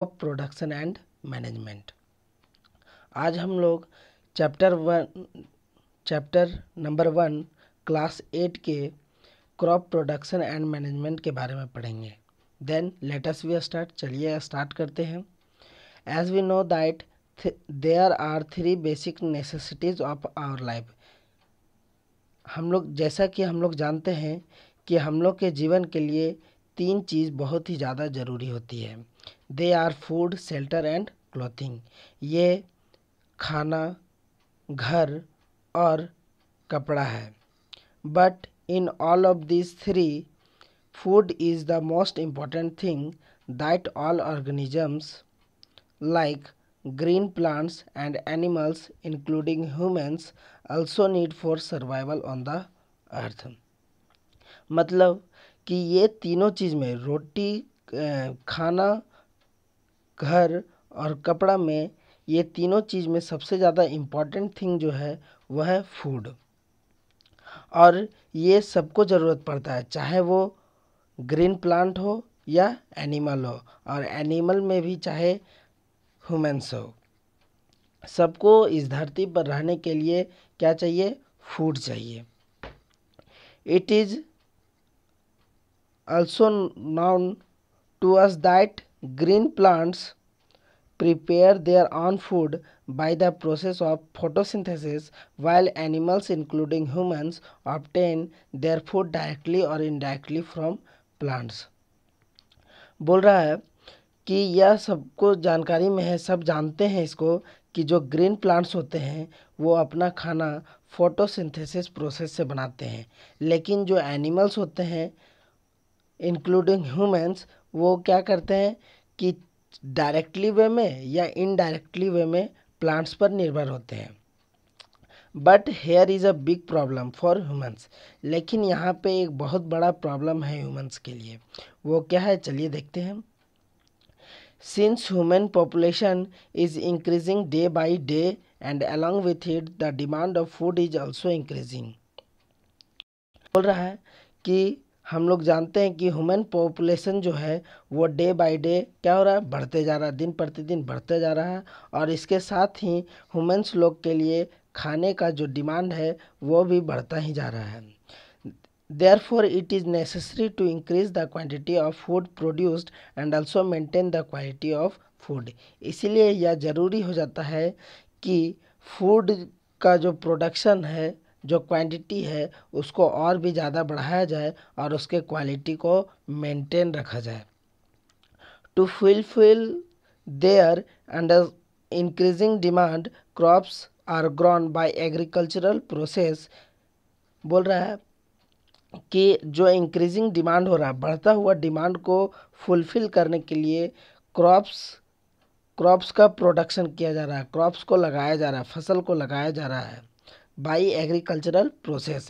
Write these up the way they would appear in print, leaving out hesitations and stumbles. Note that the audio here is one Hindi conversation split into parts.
Production and management. आज हम लोग चैप्टर नंबर 1 क्लास 8 के क्रॉप प्रोडक्शन एंड मैनेजमेंट के बारे में पढ़ेंगे। Then let us we start. चलिए स्टार्ट करते हैं। As we know that there are 3 basic necessities of our life. जैसा कि हम लोग जानते हैं कि हम लोग के जीवन के लिए 3 चीज़ बहुत ही ज़्यादा ज़रूरी होती है। They are food, shelter and clothing. ये खाना, घर और कपड़ा है। But in all of this 3, food is the most important thing that all organisms like green plants and animals including humans also need for survival on the earth। मतलब कि ये तीनों चीज़ में रोटी, खाना, घर और कपड़ा में, ये तीनों चीज़ में सबसे ज़्यादा इम्पॉर्टेंट थिंग जो है वह है फूड। और ये सबको ज़रूरत पड़ता है, चाहे वो ग्रीन प्लांट हो या एनिमल हो, और एनिमल में भी चाहे ह्यूमंस हो। सबको इस धरती पर रहने के लिए क्या चाहिए? फूड चाहिए। It is also known to us that green plants prepare their own food by the process of photosynthesis, while animals including humans obtain their food directly or indirectly from plants। बोल रहा है कि यह सबको जानकारी में है, सब जानते हैं इसको, कि जो ग्रीन प्लांट्स होते हैं वो अपना खाना फोटोसिंथेसिस प्रोसेस से बनाते हैं, लेकिन जो एनिमल्स होते हैं इंक्लूडिंग ह्यूमंस, वो क्या करते हैं कि डायरेक्टली वे में या इनडायरेक्टली वे में प्लांट्स पर निर्भर होते हैं। But here is a big problem for humans. लेकिन यहाँ पे एक बहुत बड़ा प्रॉब्लम है ह्यूमंस के लिए। वो क्या है? चलिए देखते हैं। Since human population is increasing day by day and along with it the demand of food is also increasing. बोल रहा है कि हम लोग जानते हैं कि ह्यूमन पॉपुलेशन जो है वो डे बाय डे क्या हो रहा है? बढ़ते जा रहा है, दिन प्रतिदिन बढ़ते जा रहा है। और इसके साथ ही ह्यूमन्स लोग के लिए खाने का जो डिमांड है वो भी बढ़ता ही जा रहा है। Therefore, it is necessary to increase the quantity of food produced and also maintain the quality of food। इसीलिए यह ज़रूरी हो जाता है कि फूड का जो प्रोडक्शन है, जो क्वांटिटी है, उसको और भी ज़्यादा बढ़ाया जाए और उसके क्वालिटी को मेंटेन रखा जाए। To fulfil their under increasing demand, crops are grown by agricultural process. बोल रहा है कि जो इंक्रीजिंग डिमांड हो रहा है, बढ़ता हुआ डिमांड को फुलफिल करने के लिए क्रॉप्स का प्रोडक्शन किया जा रहा है, क्रॉप्स को लगाया जा रहा है, फसल को लगाया जा रहा है बाई एग्रीकल्चरल प्रोसेस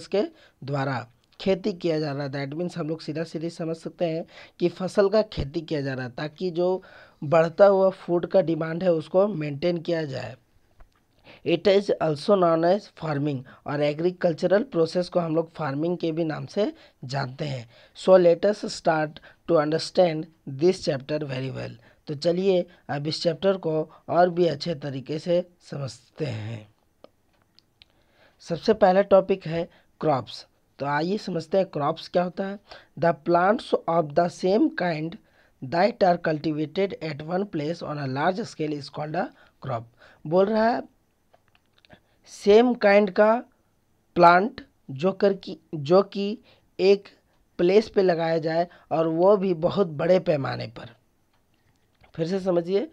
के द्वारा खेती किया जा रहा है। दैट मीन्स हम लोग सीधा सीधी समझ सकते हैं कि फसल का खेती किया जा रहा है ताकि जो बढ़ता हुआ फूड का डिमांड है उसको मेंटेन किया जाए। It is also known as farming, और एग्रीकल्चरल प्रोसेस को हम लोग फार्मिंग के भी नाम से जानते हैं। So let us start to understand this chapter very well. तो चलिए अब इस चैप्टर को और भी अच्छे तरीके से समझते हैं। सबसे पहला टॉपिक है क्रॉप्स। तो आइए समझते हैं क्रॉप्स क्या होता है। The plants of the same kind that are cultivated at one place on a large scale is called a crop. बोल रहा है सेम काइंड का प्लांट जो कि एक प्लेस पे लगाया जाए और वो भी बहुत बड़े पैमाने पर। फिर से समझिए,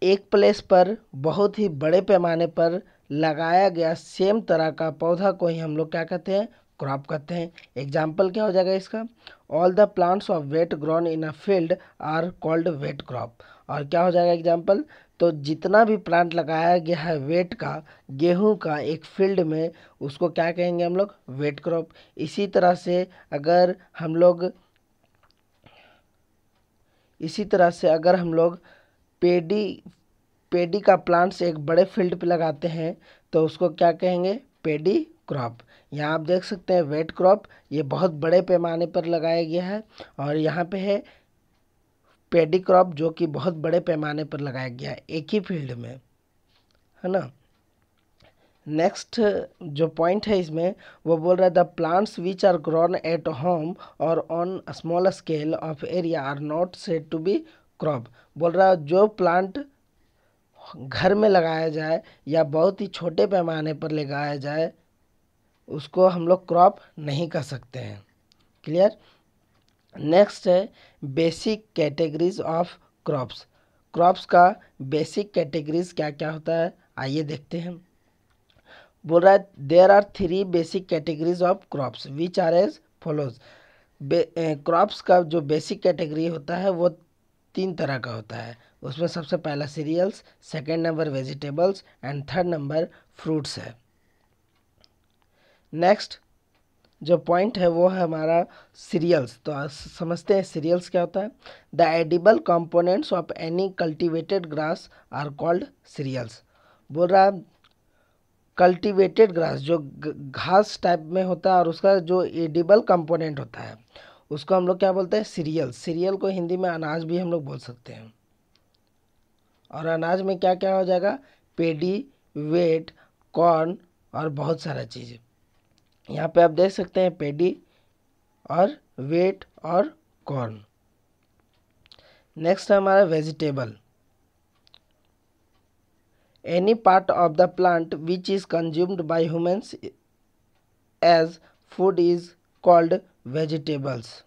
एक प्लेस पर बहुत ही बड़े पैमाने पर लगाया गया सेम तरह का पौधा को ही हम लोग क्या कहते हैं? क्रॉप कहते हैं। एग्जाम्पल क्या हो जाएगा इसका? All the plants of wheat grown in a field are called wheat crop. और क्या हो जाएगा एग्जाम्पल? तो जितना भी प्लांट लगाया गया है वेट का, गेहूं का, एक फील्ड में, उसको क्या कहेंगे हम लोग? Wheat crop. इसी तरह से अगर हम लोग पेडी का प्लांट्स एक बड़े फील्ड पे लगाते हैं तो उसको क्या कहेंगे? पेडी क्रॉप। यहाँ आप देख सकते हैं वेट क्रॉप, ये बहुत बड़े पैमाने पर लगाया गया है, और यहाँ पे है पेडी क्रॉप जो कि बहुत बड़े पैमाने पर लगाया गया है एक ही फील्ड में, है ना। नेक्स्ट जो पॉइंट है इसमें वो बोल रहा है the plants which are grown at home और on small scale of area are not said to be crop. बोल रहा है जो प्लांट घर में लगाया जाए या बहुत ही छोटे पैमाने पर लगाया जाए उसको हम लोग क्रॉप नहीं कर सकते हैं। क्लियर। नेक्स्ट है basic categories of crops. Crops का बेसिक कैटेगरीज क्या क्या होता है आइए देखते हैं। बोल रहा है there are 3 basic categories of crops which are as follows. Crops का जो बेसिक कैटेगरी होता है वो 3 तरह का होता है। उसमें सबसे पहला cereals, second number vegetables and third number fruits है। नेक्स्ट जो पॉइंट है वो है हमारा सीरियल्स। तो समझते हैं सीरियल्स क्या होता है। The edible components of any cultivated grass are called cereals. बोल रहा है कल्टिवेटेड ग्रास जो घास टाइप में होता है और उसका जो एडिबल कंपोनेंट होता है उसको हम लोग क्या बोलते हैं सीरियल। सीरियल को हिंदी में अनाज भी हम लोग बोल सकते हैं। और अनाज में क्या क्या हो जाएगा, पेडी, वेट, कॉर्न और बहुत सारा चीज़। यहाँ पे आप देख सकते हैं पेडी और वेट और कॉर्न। नेक्स्ट है हमारा vegetable. Any part of the plant which is consumed by humans as food is called vegetables.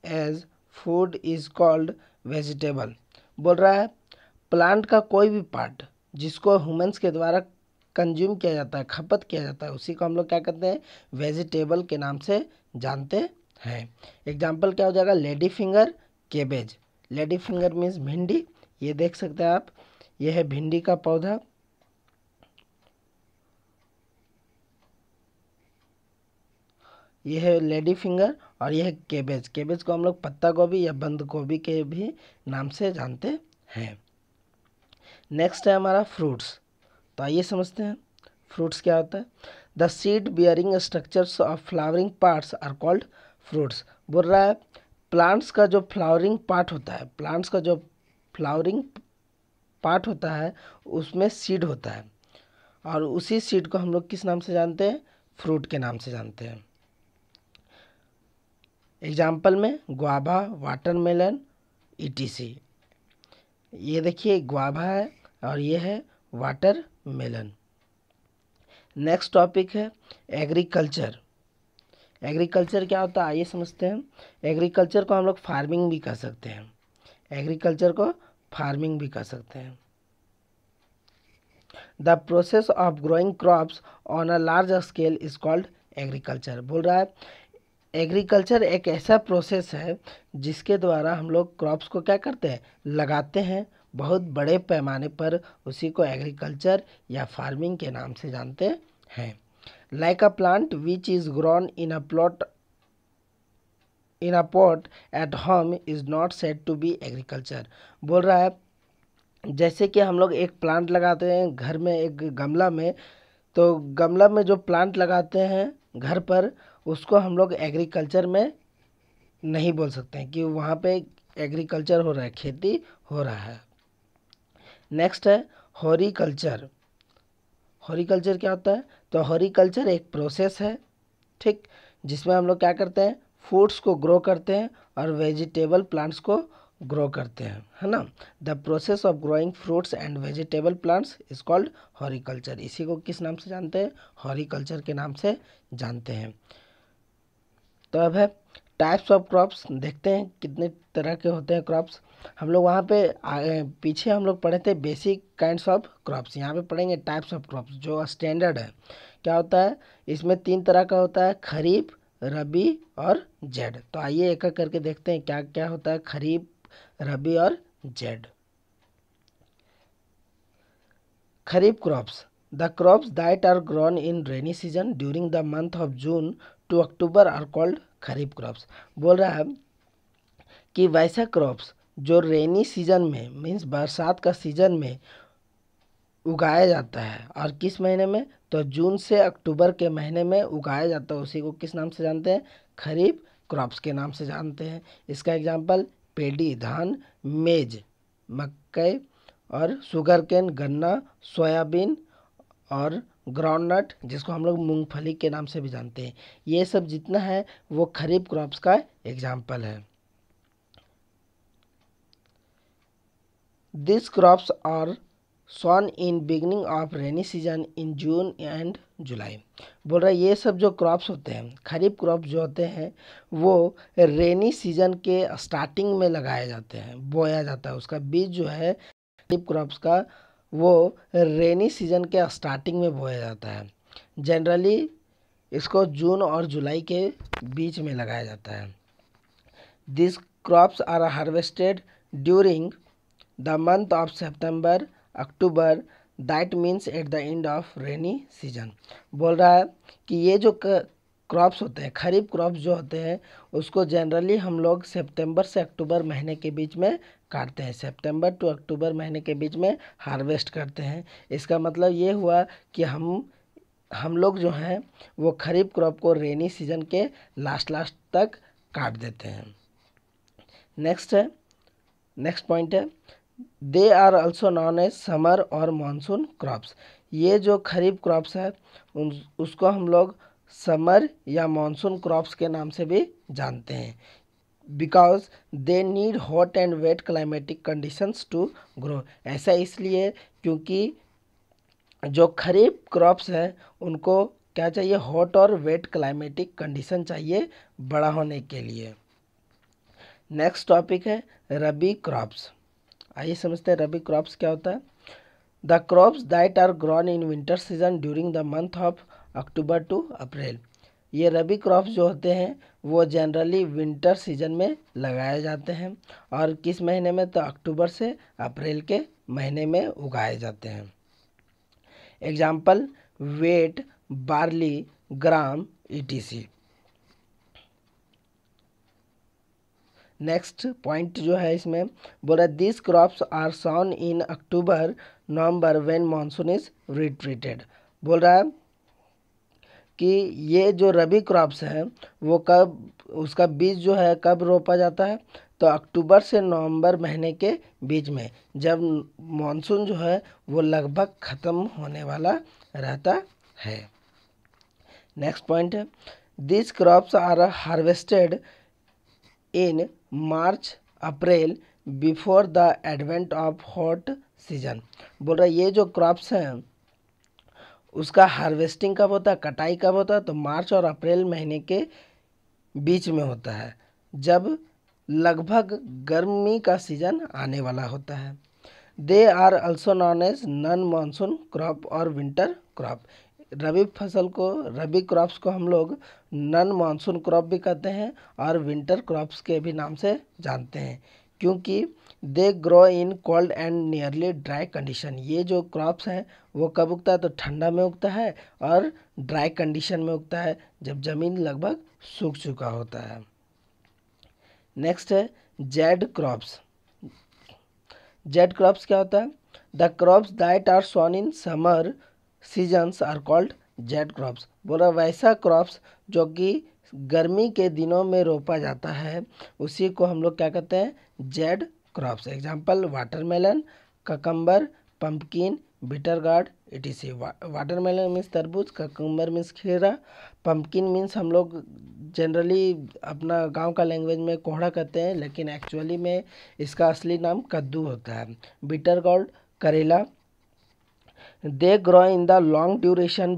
As food is called vegetable. बोल रहा है प्लांट का कोई भी पार्ट जिसको ह्यूमंस के द्वारा कंज्यूम किया जाता है, खपत किया जाता है, उसी को हम लोग क्या कहते हैं वेजिटेबल के नाम से जानते हैं। एग्जाम्पल क्या हो जाएगा, lady finger, cabbage. Lady finger means भिंडी, ये देख सकते हैं आप, ये है भिंडी का पौधा। ये है लेडी फिंगर और ये है केबेज। केबेज को हम लोग पत्ता गोभी या बंद गोभी के भी नाम से जानते हैं। नेक्स्ट है हमारा फ्रूट्स। तो आइए समझते हैं फ्रूट्स क्या होता है। The seed bearing structures of flowering parts are called fruits. बोल रहा है प्लांट्स का जो फ्लावरिंग पार्ट होता है, प्लांट्स का जो फ्लावरिंग पार्ट होता है उसमें सीड होता है, और उसी सीड को हम लोग किस नाम से जानते हैं, फ्रूट के नाम से जानते हैं। एग्जाम्पल में गुआभा, वाटरमेलन, ईटीसी। ये देखिए गुआभा है और ये है वाटरमेलन। नेक्स्ट टॉपिक है एग्रीकल्चर। एग्रीकल्चर क्या होता है आइए समझते हैं। एग्रीकल्चर को हम लोग फार्मिंग भी कर सकते हैं। एग्रीकल्चर को फार्मिंग भी कर सकते हैं। The process of growing crops on a large scale is called agriculture. बोल रहा है एग्रीकल्चर एक ऐसा प्रोसेस है जिसके द्वारा हम लोग क्रॉप्स को क्या करते हैं, लगाते हैं बहुत बड़े पैमाने पर, उसी को एग्रीकल्चर या फार्मिंग के नाम से जानते हैं। Like a plant which is grown in a pot at home is not said to be agriculture. बोल रहा है जैसे कि हम लोग एक प्लांट लगाते हैं घर में एक गमला में, तो गमला में जो प्लांट लगाते हैं घर पर उसको हम लोग एग्रीकल्चर में नहीं बोल सकते हैं कि वहाँ पे एग्रीकल्चर हो रहा है, खेती हो रहा है। नेक्स्ट है हॉरिकल्चर। हॉरिकल्चर क्या होता है, तो हॉरिकल्चर एक प्रोसेस है, ठीक, जिसमें हम लोग क्या करते हैं फूड्स को ग्रो करते हैं और वेजिटेबल प्लांट्स को ग्रो करते हैं, है ना। The process of growing fruits and vegetable plants is called horticulture. इसी को किस नाम से जानते हैं, हॉरिकल्चर के नाम से जानते हैं। तो अब है टाइप्स ऑफ क्रॉप्स। देखते हैं कितने तरह के होते हैं क्रॉप्स। हम लोग वहाँ पे पीछे हम लोग पढ़े थे बेसिक काइंड्स ऑफ क्रॉप्स, यहाँ पे पढ़ेंगे टाइप्स ऑफ क्रॉप्स जो स्टैंडर्ड है। क्या होता है इसमें 3 तरह का होता है, खरीफ, रबी और जेड। तो आइए एक एक करके देखते हैं क्या क्या होता है खरीफ, रबी और zaid. Kharif crops. The crops that are grown in rainy season during the month of June to October are called kharif crops. बोल रहा है कि वैसा क्रॉप्स जो रेनी सीजन में मीन्स बरसात का सीजन में उगाया जाता है। और किस महीने में? तो जून से अक्टूबर के महीने में उगाया जाता है। उसी को किस नाम से जानते हैं? खरीफ क्रॉप्स के नाम से जानते हैं। इसका एग्जाम्पल पेडी धान, मेज मकई और शुगर केन गन्ना, सोयाबीन और ग्राउंडनट जिसको हम लोग मूंगफली के नाम से भी जानते हैं। ये सब जितना है वो खरीफ क्रॉप्स का एग्जाम्पल है। This crops are sown in beginning of rainy season in June and July। बोल रहा है ये सब जो क्रॉप्स होते हैं, खरीफ क्रॉप्स जो होते हैं, वो रेनी सीजन के स्टार्टिंग में लगाए जाते हैं, बोया जाता है। उसका बीज जो है खरीफ क्रॉप्स का, वो रेनी सीजन के स्टार्टिंग में बोया जाता है। जनरली इसको जून और जुलाई के बीच में लगाया जाता है। This crops are harvested during the month of September October, that means at the end of rainy season. बोल रहा है कि ये जो क्रॉप्स होते हैं, खरीफ क्रॉप्स जो होते हैं, उसको जनरली हम लोग सितंबर से अक्टूबर महीने के बीच में काटते हैं। सितंबर टू अक्टूबर महीने के बीच में हार्वेस्ट करते हैं। इसका मतलब ये हुआ कि हम लोग जो हैं वो खरीफ क्रॉप को रेनी सीजन के लास्ट तक काट देते हैं। नेक्स्ट पॉइंट है, they are also known as summer और मानसून क्रॉप्स। ये जो खरीफ क्रॉप्स है उसको हम लोग समर या मानसून क्रॉप्स के नाम से भी जानते हैं। Because they need hot and wet climatic conditions to grow. ऐसा इसलिए क्योंकि जो खरीफ क्रॉप्स हैं उनको क्या चाहिए? हॉट और वेट क्लाइमेटिक कंडीशन चाहिए बड़ा होने के लिए। नेक्स्ट टॉपिक है रबी क्रॉप्स। आइए समझते हैं रबी क्रॉप्स क्या होता है। The crops that are grown in winter season during the month of October to April. ये रबी क्रॉप्स जो होते हैं वो जनरली विंटर सीजन में लगाए जाते हैं। और किस महीने में? तो अक्टूबर से अप्रैल के महीने में उगाए जाते हैं। Example wheat, barley, gram etc। Next point जो है इसमें बोला this crops are sown in October November when monsoon is retreated. बोल रहा है कि ये जो रबी क्रॉप्स हैं वो कब, उसका बीज जो है कब रोपा जाता है? तो अक्टूबर से नवंबर महीने के बीच में, जब मानसून जो है वो लगभग ख़त्म होने वाला रहता है। नेक्स्ट पॉइंट है this crops are harvested in March April before the advent of hot season. बोल रहा है ये जो क्रॉप्स हैं उसका हार्वेस्टिंग कब होता है, कटाई कब होता है? तो मार्च और अप्रैल महीने के बीच में होता है, जब लगभग गर्मी का सीजन आने वाला होता है। They are also known as non monsoon crop और विंटर क्रॉप। रबी फसल को, रबी क्रॉप्स को हम लोग नॉन मानसून क्रॉप भी कहते हैं और विंटर क्रॉप्स के भी नाम से जानते हैं, क्योंकि दे grow in cold and nearly dry condition. ये जो क्रॉप्स हैं वो कब उगता है? तो ठंडा में उगता है और ड्राई कंडीशन में उगता है, जब ज़मीन लगभग सूख चुका होता है। नेक्स्ट है जेड क्रॉप्स। जेड क्रॉप्स क्या होता है? The crops that are sown in summer seasons are called zaid crops. बोला वैसा क्रॉप्स जो कि गर्मी के दिनों में रोपा जाता है उसी को हम लोग क्या कहते हैं? Z crops. Example watermelon, cucumber, pumpkin, bitter gourd etc। Watermelon means तरबूज, ककम्बर मीन्स खीरा, पंपकिन मीन्स हम लोग जनरली अपना गांव का लैंग्वेज में कोहड़ा कहते हैं, लेकिन एक्चुअली में इसका असली नाम कद्दू होता है। बिटर गार्ड करेला। They grow in the long duration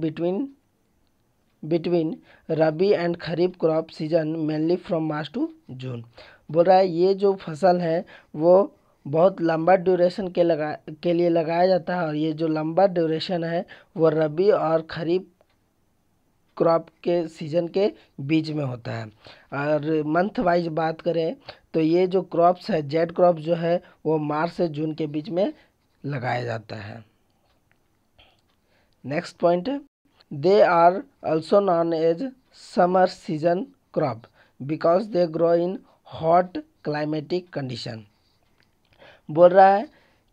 between rabi and kharif crop season mainly from March to June. बोल रहा है ये जो फसल है वो बहुत लंबा ड्यूरेशन के लिए लगाया जाता है, और ये जो लंबा ड्यूरेशन है वो रबी और खरीफ क्रॉप के सीजन के बीच में होता है। और मंथ वाइज बात करें तो ये जो क्रॉप्स है, जेड क्रॉप जो है वो मार्च से जून के बीच में लगाया जाता है। नेक्स्ट पॉइंट है they are also known as summer season crop because they grow in hot climatic condition. बोल रहा है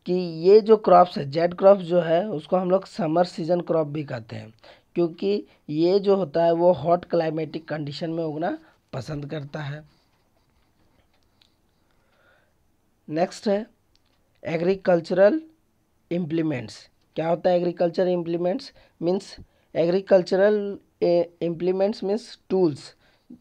कि ये जो क्रॉप्स है, जेड क्रॉप्स जो है उसको हम लोग समर सीजन क्रॉप भी कहते हैं, क्योंकि ये जो होता है वो हॉट क्लाइमेटिक कंडीशन में उगना पसंद करता है। नेक्स्ट है एग्रीकल्चरल इम्प्लीमेंट्स। क्या होता है agriculture implements? Means agricultural implements means tools,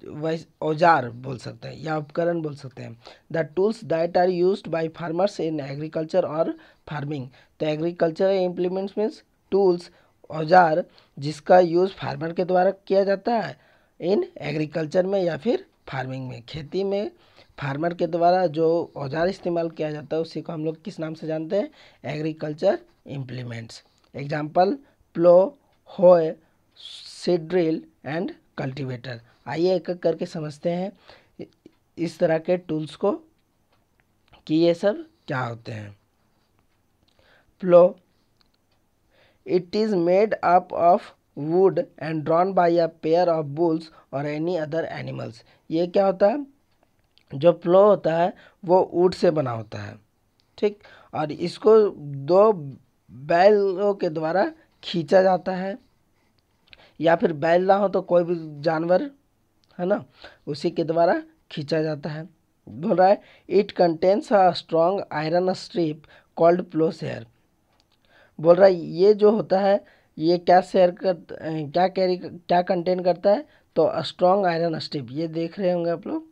वैसे औजार बोल सकते हैं या उपकरण बोल सकते हैं। The tools that are used by farmers in agriculture और फार्मिंग। तो एग्रीकल्चर इम्प्लीमेंट्स मीन्स टूल्स, औजार जिसका यूज़ फार्मर के द्वारा किया जाता है इन एग्रीकल्चर में या फिर फार्मिंग में, खेती में फार्मर के द्वारा जो औजार इस्तेमाल किया जाता है उसी को हम लोग किस नाम से जानते हैं? Agriculture implements. एग्जाम्पल प्लो, होए, सीड ड्रिल एंड कल्टीवेटर। आइए एक एक करके समझते हैं इस तरह के टूल्स को कि ये सब क्या होते हैं। Plough, it is made up of wood and drawn by a pair of bulls और एनी अदर एनिमल्स। ये क्या होता है? जो प्लो होता है वो वुड से बना होता है, ठीक, और इसको दो बैलों के द्वारा खींचा जाता है, या फिर बैल ना हो तो कोई भी जानवर है ना, उसी के द्वारा खींचा जाता है। बोल रहा है it contains a strong iron strip called plough share. बोल रहा है ये जो होता है ये क्या शेयर कर क्या कंटेन करता है? तो स्ट्रॉन्ग आयरन स्ट्रिप, ये देख रहे होंगे आप लोग,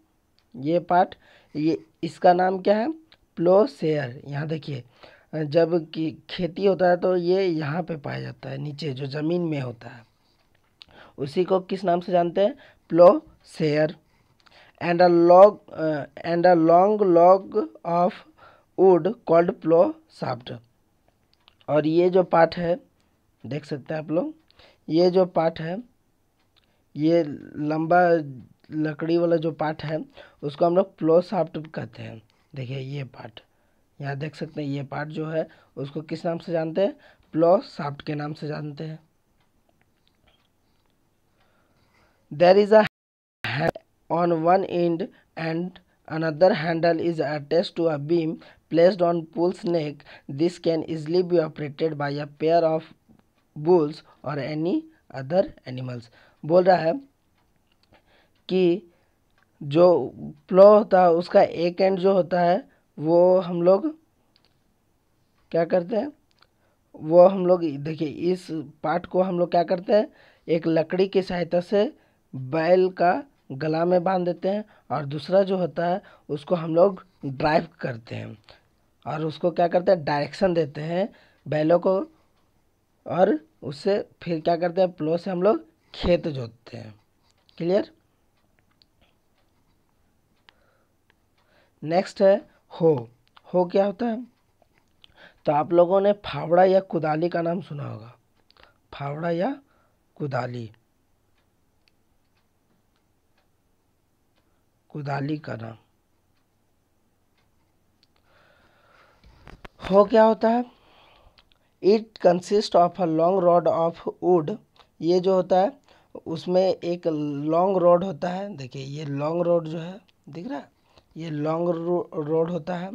ये पार्ट, ये इसका नाम क्या है? प्लो शेयर। यहाँ देखिए, जब कि खेती होता है तो ये यहाँ पे पाया जाता है, नीचे जो ज़मीन में होता है उसी को किस नाम से जानते हैं? Ploughshare. And a long log of wood called plough shaft. और ये जो पार्ट है देख सकते हैं आप लोग, ये जो पार्ट है, ये लंबा लकड़ी वाला जो पार्ट है उसको हम लोग प्लो शाफ्ट कहते हैं। देखिए ये पार्ट, यहाँ देख सकते हैं, ये पार्ट जो है उसको किस नाम से जानते हैं? प्लो शाफ्ट के नाम से जानते हैं। There is a on one end and another handle is attached to a beam placed on bull's neck. This can easily be operated by a pair of bulls or any other animals. बोल रहा है कि जो प्लो होता है उसका एक एंड जो होता है वो हम लोग क्या करते हैं? वो हम लोग देखिए इस पार्ट को हम लोग क्या करते हैं? एक लकड़ी की सहायता से बैल का गला में बांध देते हैं, और दूसरा जो होता है उसको हम लोग ड्राइव करते हैं और उसको क्या करते हैं? डायरेक्शन देते हैं बैलों को, और उससे फिर क्या करते हैं? प्लो से हम लोग खेत जोतते हैं। क्लियर? नेक्स्ट है हो। हो क्या होता है? तो आप लोगों ने फावड़ा या कुदाली का नाम सुना होगा। फावड़ा या कुदाली, कुदाली का नाम। हो क्या होता है? It consist of a long rod of would. ये जो होता है उसमें एक लॉन्ग रॉड होता है। देखिए ये लॉन्ग रॉड जो है दिख रहा है, ये लॉन्ग रॉड होता है,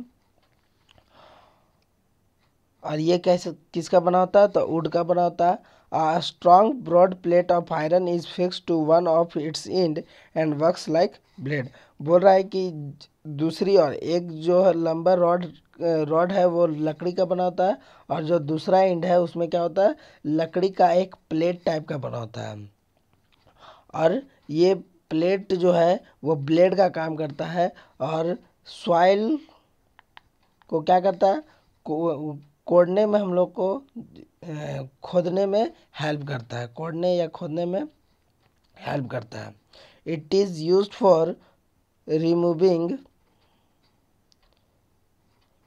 और ये कैसे किसका बना होता है? तो वुड का बना होता है। A strong broad plate of iron is fixed to one of its end and works like blade। बोल रहा है कि दूसरी और एक जो है लंबा रॉड रॉड है वो लकड़ी का बना होता है, और जो दूसरा एंड है उसमें क्या होता है? लकड़ी का एक प्लेट टाइप का बना होता है, और ये प्लेट जो है वो ब्लेड का काम करता है, और सॉइल को क्या करता है? कोड़ने में हम लोग को खोदने में हेल्प करता है, कोड़ने या खोदने में हेल्प करता है। It is used for removing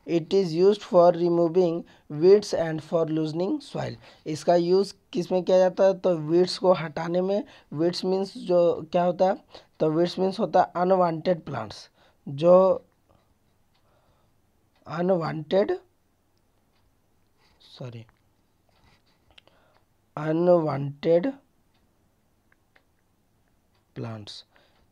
it is used for removing weeds and for loosening soil. इसका यूज़ किस में किया जाता है? तो वीड्स को हटाने में। वीड्स मीन्स जो क्या होता है? तो वीड्स मीन्स होता है अनवांटेड प्लांट्स, जो अनवांटेड अनवांटेड प्लांट्स।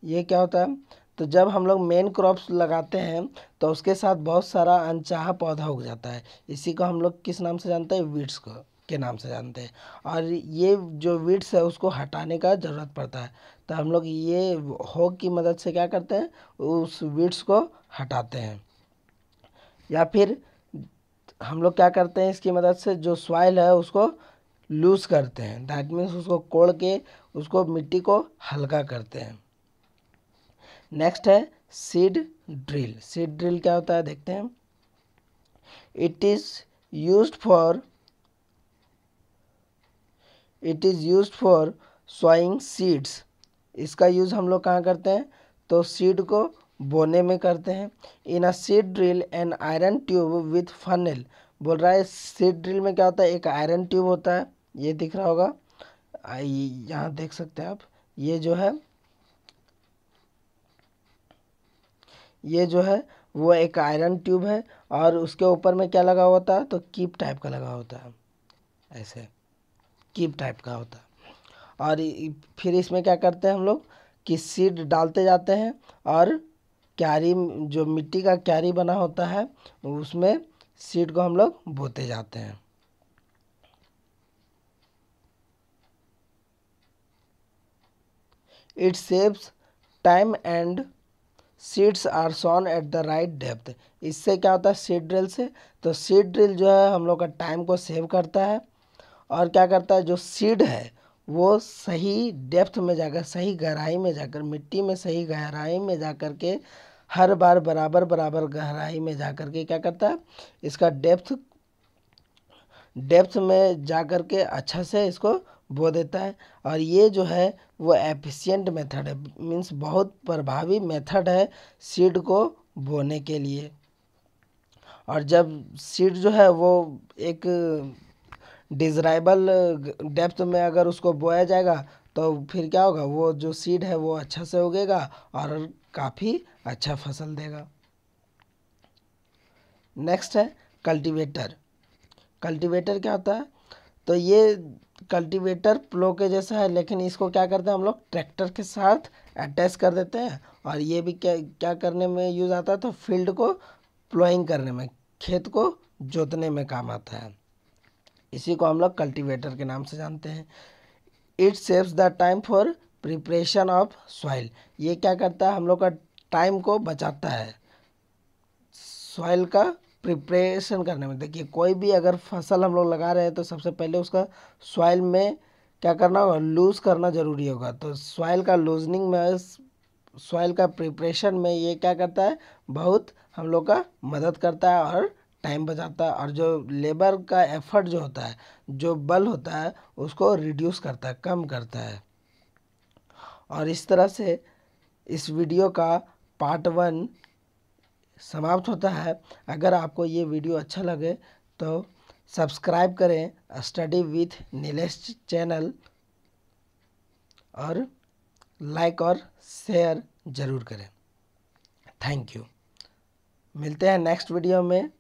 ये क्या होता है? तो जब हम लोग मेन क्रॉप्स लगाते हैं तो उसके साथ बहुत सारा अनचाहा पौधा उग जाता है। इसी को हम लोग किस नाम से जानते हैं? वीड्स को के नाम से जानते हैं। और ये जो वीड्स है उसको हटाने का ज़रूरत पड़ता है, तो हम लोग ये होग की मदद से क्या करते हैं? उस वीड्स को हटाते हैं। या फिर हम लोग क्या करते हैं? इसकी मदद से जो सॉइल है उसको लूज करते हैं, दैट मीन्स उसको कोड़ के उसको मिट्टी को हल्का करते हैं। नेक्स्ट है सीड ड्रिल। सीड ड्रिल क्या होता है देखते हैं। It is used for sowing seeds. इसका यूज़ हम लोग कहाँ करते हैं? तो सीड को बोने में करते हैं। In a seed drill an iron tube with funnel. बोल रहा है सीड ड्रिल में क्या होता है? एक आयरन ट्यूब होता है, ये दिख रहा होगा, यहाँ देख सकते हैं आप। ये जो है वो एक आयरन ट्यूब है, और उसके ऊपर में क्या लगा होता है? तो कीप टाइप का लगा होता है, ऐसे कीप टाइप का होता है। और फिर इसमें क्या करते हैं हम लोग कि सीड डालते जाते हैं, और क्यारी, जो मिट्टी का क्यारी बना होता है, उसमें सीड को हम लोग बोते जाते हैं। It saves time and seeds are sown at the right depth. इससे क्या होता है सीड ड्रिल से? तो सीड ड्रिल जो है हम लोग का टाइम को सेव करता है, और क्या करता है? जो सीड है वो सही डेप्थ में जाकर, सही गहराई में जाकर, मिट्टी में सही गहराई में जाकर के, हर बार बराबर बराबर गहराई में जाकर के क्या करता है? इसका डेप्थ में जाकर के अच्छा से इसको बो देता है। और ये जो है वो एफिशिएंट मेथड है, मीन्स बहुत प्रभावी मेथड है सीड को बोने के लिए। और जब सीड जो है वो एक डिज़राइबल डेप्थ में अगर उसको बोया जाएगा तो फिर क्या होगा? वो जो सीड है वो अच्छा से उगेगा और काफ़ी अच्छा फसल देगा। नेक्स्ट है कल्टीवेटर। कल्टीवेटर क्या होता है? तो ये कल्टीवेटर प्लो के जैसा है, लेकिन इसको क्या करते हैं हम लोग? ट्रैक्टर के साथ अटैच कर देते हैं, और ये भी क्या क्या करने में यूज़ आता है? तो फील्ड को प्लोइंग करने में, खेत को जोतने में काम आता है। इसी को हम लोग कल्टीवेटर के नाम से जानते हैं। It saves the time for preparation of soil. ये क्या करता है? हम लोग का टाइम को बचाता है सॉइल का प्रिपरेशन करने में। देखिए कोई भी अगर फसल हम लोग लगा रहे हैं तो सबसे पहले उसका सॉइल में क्या करना होगा? लूज़ करना ज़रूरी होगा। तो सॉइल का लूजनिंग में, सॉइल का प्रिपरेशन में ये क्या करता है? बहुत हम लोग का मदद करता है और टाइम बचाता है, और जो लेबर का एफर्ट जो होता है, जो बल होता है, उसको रिड्यूस करता है, कम करता है। और इस तरह से इस वीडियो का पार्ट 1 समाप्त होता है। अगर आपको ये वीडियो अच्छा लगे तो सब्सक्राइब करें स्टडी विथ नीलेश चैनल, और लाइक और शेयर ज़रूर करें। Thank you. मिलते हैं नेक्स्ट वीडियो में।